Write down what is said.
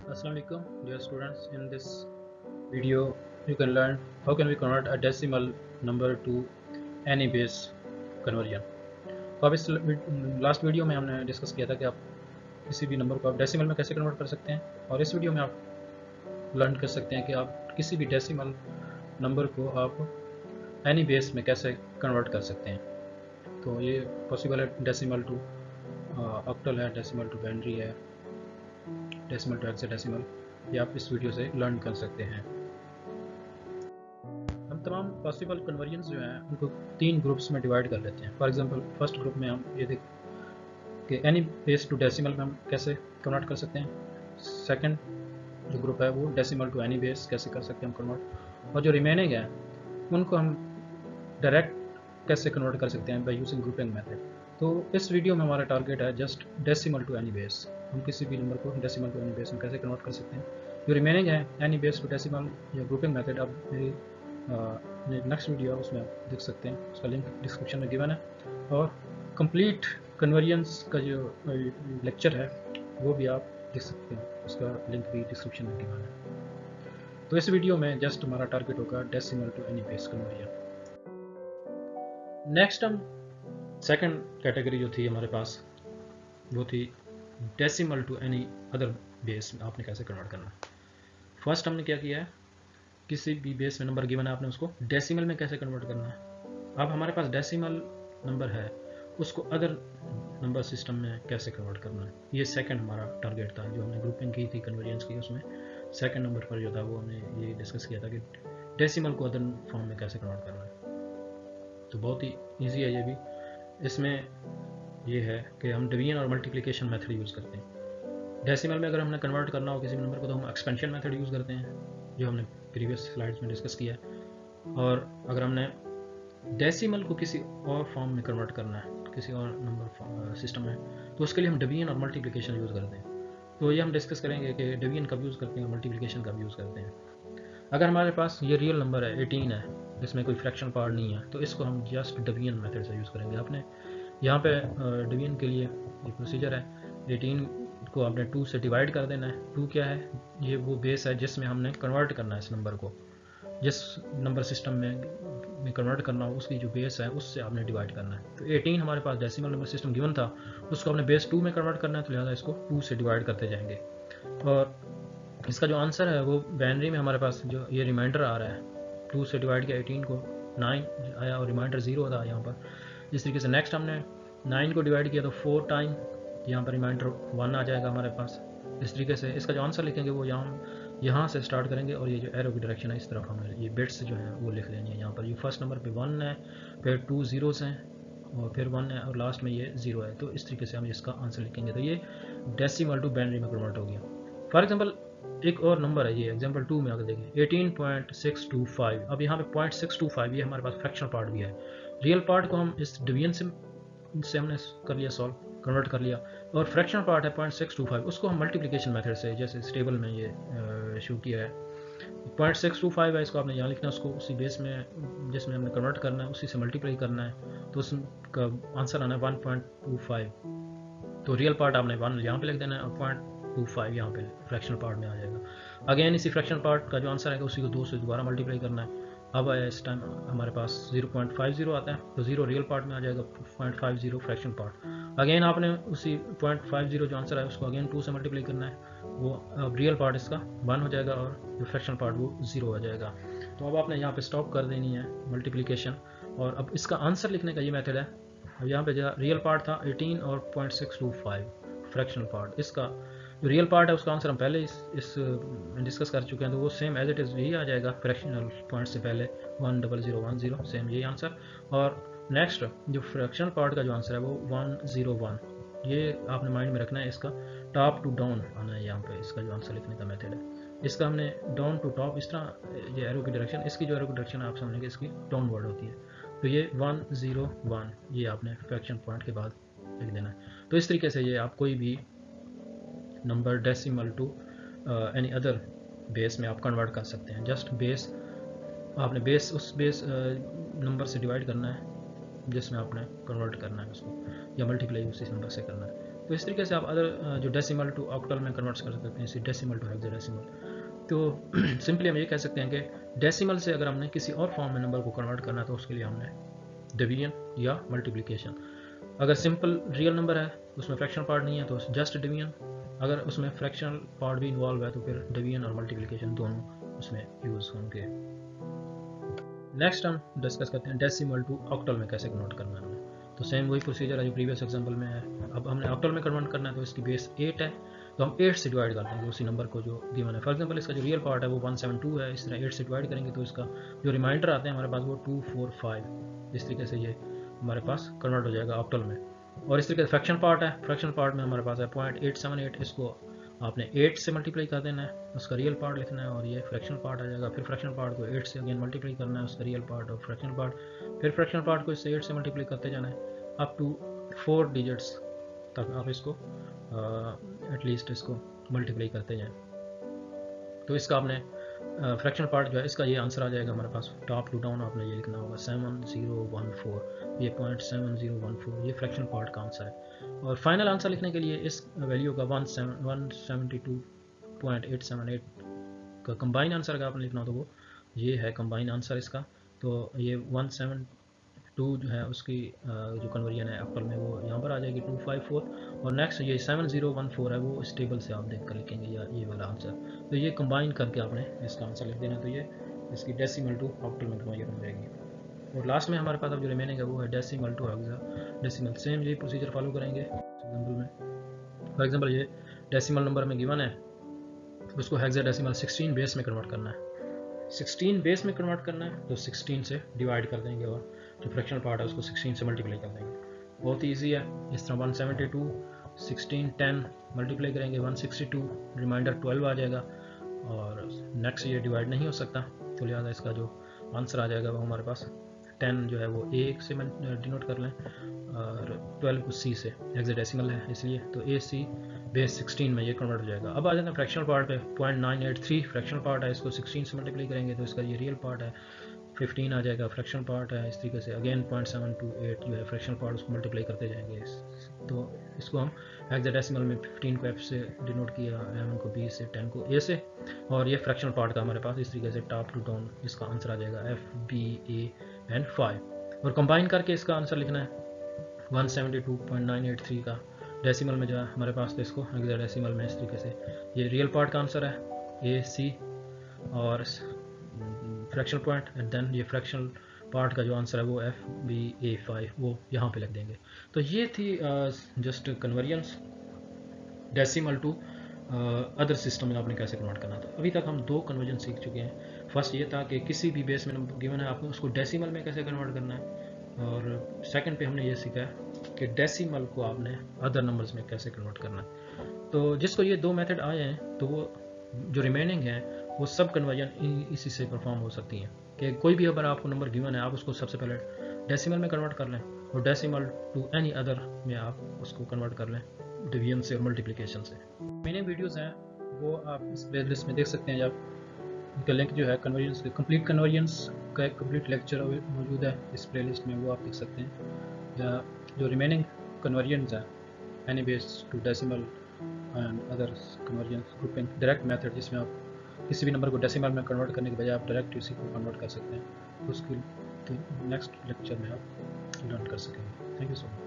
Assalamualaikum dear students. In this video you can learn how can we convert a decimal number to any base conversion. तो अब इस last video में हमने discuss किया था कि आप किसी भी नंबर को आप डेसिमल में कैसे कन्वर्ट कर सकते हैं, और इस वीडियो में आप लर्न कर सकते हैं कि आप किसी भी डेसिमल नंबर को आप एनी बेस में कैसे कन्वर्ट कर सकते हैं। तो ये पॉसिबल है डेसिमल टू ऑक्टल है, डेसिमल टू बाइनरी है, डेसिमल टू हेक्साडेसिमल, ये आप इस वीडियो से लर्न कर सकते हैं। हम तमाम पॉसिबल कन्वर्जन्स जो हैं उनको 3 ग्रुप्स में डिवाइड कर लेते हैं। फॉर एग्जांपल फर्स्ट ग्रुप में हम ये देख कि एनी बेस टू डेसिमल में हम कैसे कन्वर्ट कर सकते हैं। सेकंड जो ग्रुप है वो डेसिमल टू एनी बेस कैसे कर सकते हैं हम कन्वर्ट, और जो रिमेनिंग है उनको हम डायरेक्ट कैसे कन्वर्ट कर सकते हैं बाय यूजिंग ग्रुपिंग मेथड। तो इस वीडियो में हमारा टारगेट है just decimal to any base. हम किसी भी नंबर को डेसिमल टू एनी बेस में कैसे कन्वर्ट कर सकते हैं। जो रिमेनिंग है एनी बेस टू डेसिमल या ग्रुपिंग मेथड, अब मेरी नेक्स्ट वीडियो है उसमें आप देख सकते हैं, उसका लिंक डिस्क्रिप्शन में गिवन है, और कंप्लीट कन्वर्जन्स का जो लेक्चर है वो भी आप देख सकते हैं, उसका लिंक भी डिस्क्रिप्शन में गिवन है। तो इस वीडियो में जस्ट हमारा टारगेट होगा decimal to any base conversion. Next हम सेकंड कैटेगरी जो थी हमारे पास वो थी decimal to any other base में आपने कैसे कन्वर्ट करना। फर्स्ट हमने क्या किया है, किसी भी बेस में नंबर गिवन है आपने उसको डेसिमल में कैसे कन्वर्ट करना है। अब हमारे पास डेसिमल नंबर है, उसको अदर नंबर सिस्टम में कैसे कन्वर्ट करना है। ये सेकंड हमारा टारगेट था जो हमने ग्रुपिंग की थी कन्वर्जेंस की, उसमें सेकंड नंबर पर जो था वो हमने ये डिस्कस किया था कि डेसिमल को अदर फॉर्म में कैसे कन्वर्ट करना है। तो बहुत ही ईजी है ये भी। इसमें ये है कि हम डिवीजन और मल्टीप्लिकेशन मेथड यूज़ करते हैं। डेसिमल में अगर हमने कन्वर्ट करना हो किसी भी नंबर को तो हम एक्सपेंशन मेथड यूज़ करते हैं जो हमने प्रीवियस स्लाइड्स में डिस्कस किया है। और अगर हमने डेसिमल को किसी और फॉर्म में कन्वर्ट करना है, किसी और नंबर सिस्टम में, तो उसके लिए हम डिवीजन और मल्टीप्लिकेशन यूज़ करते हैं। तो ये हम डिस्कस करेंगे कि डिवीजन कब यूज़ करते हैं, मल्टीप्लिकेशन कब यूज़ करते हैं। अगर हमारे पास ये रियल नंबर है 18 है, इसमें कोई फ्रैक्शन पार्ट नहीं है, तो इसको हम जस्ट डिवीजन मेथड से यूज़ करेंगे। आपने यहाँ पे डिवीजन के लिए ये प्रोसीजर है, 18 को आपने 2 से डिवाइड कर देना है। 2 क्या है, ये वो बेस है जिसमें हमने कन्वर्ट करना है इस नंबर को, जिस नंबर सिस्टम में कन्वर्ट करना हो उसकी जो बेस है उससे आपने डिवाइड करना है। तो 18 हमारे पास डेसिमल नंबर सिस्टम गिवन था, उसको आपने बेस 2 में कन्वर्ट करना है, तो लिहाजा इसको 2 से डिवाइड करते जाएंगे। और इसका जो आंसर है वो बाइनरी में हमारे पास जो ये रिमाइंडर आ रहा है, 2 से डिवाइड किया 18 को 9 आया और रिमाइंडर 0 था यहाँ पर। इस तरीके से नेक्स्ट हमने 9 को डिवाइड किया तो 4 टाइम यहाँ पर रिमाइंडर 1 आ जाएगा हमारे पास। इस तरीके से इसका जो आंसर लिखेंगे वो यहाँ से स्टार्ट करेंगे, और ये जो एरो की डायरेक्शन है इस तरफ हमने ये बिट्स जो है वो लिख लेनी है। यहाँ पर ये फर्स्ट नंबर पे 1 है, फिर 2 ज़ीरोस हैं, और फिर 1 है, और लास्ट में ये 0 है। तो इस तरीके से हम इसका आंसर लिखेंगे। तो ये डेसिमल टू बाइनरी में कन्वर्ट हो गया। फॉर एग्जाम्पल एक और नंबर है, ये एग्जाम्पल 2 में आकर देखें 18.625। अब यहाँ पे 0.625 ये हमारे पास फ्रैक्शनल पार्ट भी है। रियल पार्ट को हम इस डिवीजन से हमने कर लिया, सॉल्व कन्वर्ट कर लिया, और फ्रैक्शनल पार्ट है 0.625, उसको हम मल्टीप्लिकेशन मेथड से जैसे इस टेबल में ये शो किया है 0.625 है, इसको आपने यहाँ लिखना है, उसको उसी बेस में जिसमें हमने कन्वर्ट करना है उसी से मल्टीप्लाई करना है, तो उसका आंसर आना है 1.25। तो रियल पार्ट आपने 1 यहाँ पे लिख देना है और 0.25 यहाँ पे फ्रैक्शनल पार्ट में आ जाएगा। अगेन इसी फ्रैक्शनल पार्ट का जो आंसर है उसी को 2 से दोबारा मल्टीप्लाई करना है। अब आया इस टाइम हमारे पास 0.50 आता है, तो 0 रियल पार्ट में आ जाएगा, 0.50 फ्रैक्शन पार्ट। अगेन आपने उसी 0.50 जो आंसर है उसको अगेन 2 से मल्टीप्लाई करना है, वो अब रियल पार्ट इसका 1 हो जाएगा और जो फ्रैक्शन पार्ट वो 0 हो जाएगा। तो अब आपने यहाँ पे स्टॉप कर देनी है मल्टीप्लिकेशन, और अब इसका आंसर लिखने का ये मेथड है। अब यहाँ पे जो रियल पार्ट था 18 और 0.625 फ्रैक्शनल पार्ट, इसका जो रियल पार्ट है उसका आंसर हम पहले इस डिस्कस कर चुके हैं, तो वो सेम एज इट इज़ यही आ जाएगा, फ्रैक्शनल पॉइंट से पहले 10010 सेम यही आंसर। और नेक्स्ट जो फ्रैक्शनल पार्ट का जो आंसर है वो 101, ये आपने माइंड में रखना है। इसका टॉप टू डाउन आना है यहाँ पे, इसका जो आंसर लिखने का मेथड है। इसका हमने डाउन टू टॉप इस तरह ये एरो की डायरेक्शन, इसकी जो एरो की डायरेक्शन आप समझेंगे इसकी डाउनवर्ड होती है। तो ये 101 ये आपने फ्रैक्शन पॉइंट के बाद लिख देना है। तो इस तरीके से ये आप कोई भी number decimal to any other base में आप कन्वर्ट कर सकते हैं। जस्ट बेस आपने बेस उस बेस नंबर से डिवाइड करना है जिसमें आपने कन्वर्ट करना है उसको, या मल्टीप्लाई उसी नंबर से करना है। तो इस तरीके से आप अदर जो डेसिमल टू ऑक्टल में कन्वर्ट कर सकते हैं, इसी डेसिमल टू हेक्साडेसिमल। तो सिंपली हम ये कह सकते हैं कि डेसिमल से अगर हमने किसी और फॉर्म में नंबर को कन्वर्ट करना है तो उसके लिए हमने डिवीजन या मल्टीप्लिकेशन, अगर सिंपल रियल नंबर है उसमें फ्रैक्शनल पार्ट नहीं है तो जस्ट डिवीजन, अगर उसमें फ्रैक्शनल पार्ट भी इन्वॉल्व है तो फिर डिवीजन और मल्टीप्लिकेशन दोनों उसमें यूज़ होंगे। नेक्स्ट हम डिस्कस करते हैं डेसिमल टू ऑक्टल में कैसे कन्वर्ट करना है हमें। तो सेम वही प्रोसीजर है जो प्रीवियस एग्जांपल में है। अब हमने ऑक्टल में कन्वर्ट करना है तो इसकी बेस 8 है, तो हम 8 से डिवाइड कर देंगे उसी नंबर को जो गिवन है। फॉर एग्जांपल इसका जो रियल पार्ट है वो 172 है, इस तरह 8 से डिवाइड करेंगे तो इसका जो रिमाइंडर आते हैं हमारे पास वो 245, इस तरीके से ये हमारे पास कन्वर्ट हो जाएगा ऑक्टल में। और इस तरीके से फ्रैक्शन पार्ट है, फ्रैक्शन पार्ट में हमारे पास है 0.878, इसको आपने 8 से मल्टीप्लाई कर देना है, उसका रियल पार्ट लिखना है और ये फ्रैक्शनल पार्ट आ जाएगा। फिर फ्रैक्शनल पार्ट को 8 से अगेन मल्टीप्लाई करना है, उसका रियल पार्ट और फ्रैक्शनल पार्ट, फिर फ्रैक्शनल पार्ट को इससे 8 से मल्टीप्लाई करते जाना है अप टू 4 डिजिट्स तक आप इसको एटलीस्ट इसको मल्टीप्लाई करते जाएं। तो इसका आपने फ्रैक्शनल पार्ट जो है इसका ये आंसर आ जाएगा हमारे पास, टॉप टू डाउन आपने ये लिखना होगा 7014, ये 0.7014 ये फ्रैक्शनल पार्ट का आंसर है। और फाइनल आंसर लिखने के लिए इस वैल्यू का 172.878 का कंबाइन आंसर अगर आपने लिखना हो तो वो ये है कंबाइन आंसर इसका। तो ये 172 जो है उसकी जो कन्वर्जन है ऑक्टल में वो यहाँ पर आ जाएगी 254, और नेक्स्ट ये 7014 है वो इस टेबल से आप देख कर लिखेंगे या ये वाला आंसर। तो ये कंबाइन करके आपने इसका आंसर लिख देना, तो ये इसकी डेसिमल टू ऑक्टल में कन्वर्जन हो जाएगी। और लास्ट में हमारे पास अब जो रिमेनिंग है वो है डेसिमल टू हेक्साडेसिमल। सेम ये प्रोसीजर फॉलो करेंगे एग्जाम्पल में। फॉर एग्जाम्पल ये डेसिमल नंबर में गिवन है, उसको हेक्साडेसिमल 16 बेस में कन्वर्ट करना है। 16 बेस में कन्वर्ट करना है तो 16 से डिवाइड कर देंगे और जो फ्रैक्शनल पार्ट है उसको 16 से मल्टीप्लाई कर देंगे। बहुत ही ईजी है। इस तरह 172 16 10 मल्टीप्लाई करेंगे 162, रिमाइंडर 12 आ जाएगा और नेक्स्ट ये डिवाइड नहीं हो सकता, तो लिहाजा इसका जो आंसर आ जाएगा वो हमारे पास 10 जो है वो A से डिनोट कर लें और 12 को C से, हेक्साडेसिमल है इसलिए, तो AC बेस 16 में ये कन्वर्ट हो जाएगा। अब आ जाता है फ्रैक्शनल पार्ट पे, 0.983 फ्रैक्शनल पार्ट है, इसको 16 से मल्टीप्लाई करेंगे तो इसका ये रियल पार्ट है 15 आ जाएगा, फ्रैक्शनल पार्ट है इस तरीके से अगेन 0.728 जो है फ्रैक्शनल पार्ट उसको मल्टीप्लाई करते जाएंगे। तो इसको हम हेक्साडेसिमल में 15 को F से डिनोट किया, 11 को B से, 10 को A से, और ये फ्रैक्शनल पार्ट का हमारे पास इस तरीके से टॉप टू डाउन इसका आंसर आ जाएगा F B A and 5। और कंबाइन करके इसका आंसर लिखना है 172.983 का डेसिमल में जो है हमारे पास, तो इसको हेक्साडेसिमल में इस तरीके से ये रियल पार्ट का आंसर है A C और फ्रैक्शनल पॉइंट, एंड देन ये फ्रैक्शनल पार्ट का जो आंसर है वो F B A 5 वो यहाँ पे लग देंगे। तो ये थी just conversions decimal to other system में आपने कैसे कन्वर्ट करना था। अभी तक हम 2 कन्वर्जन सीख चुके हैं। फर्स्ट ये था कि किसी भी बेस में नंबर गिवन है आपको उसको डेसिमल में कैसे कन्वर्ट करना है, और सेकंड पे हमने ये सीखा है कि डेसिमल को आपने अदर नंबर्स में कैसे कन्वर्ट करना है। तो जिसको ये 2 मेथड आए हैं तो वो जो रिमेनिंग है वो सब कन्वर्जन इसी से परफॉर्म हो सकती हैं कि कोई भी अगर आपको नंबर गिवन है आप उसको सबसे पहले डेसिमल में कन्वर्ट कर लें और डेसिमल टू एनी अदर में आप उसको कन्वर्ट कर लें डिवीजन से और मल्टीप्लिकेशन से। मेरे वीडियोस हैं वो आप इस प्लेलिस्ट में देख सकते हैं, जब उनका लिंक जो है कन्वर्जन्स के कंप्लीट कन्वर्जन्स का एक कंप्लीट लेक्चर मौजूद है इस प्लेलिस्ट में, वो आप देख सकते हैं। या जो रिमेनिंग कन्वर्जन्स हैं any base to decimal and other conversions grouping direct method, जिसमें आप किसी भी नंबर को डेसिमल में कन्वर्ट करने के बजाय आप डायरेक्ट उसी को कन्वर्ट कर सकते हैं, तो उसकी नेक्स्ट लेक्चर में आप लर्न कर सकेंगे। Thank you so much.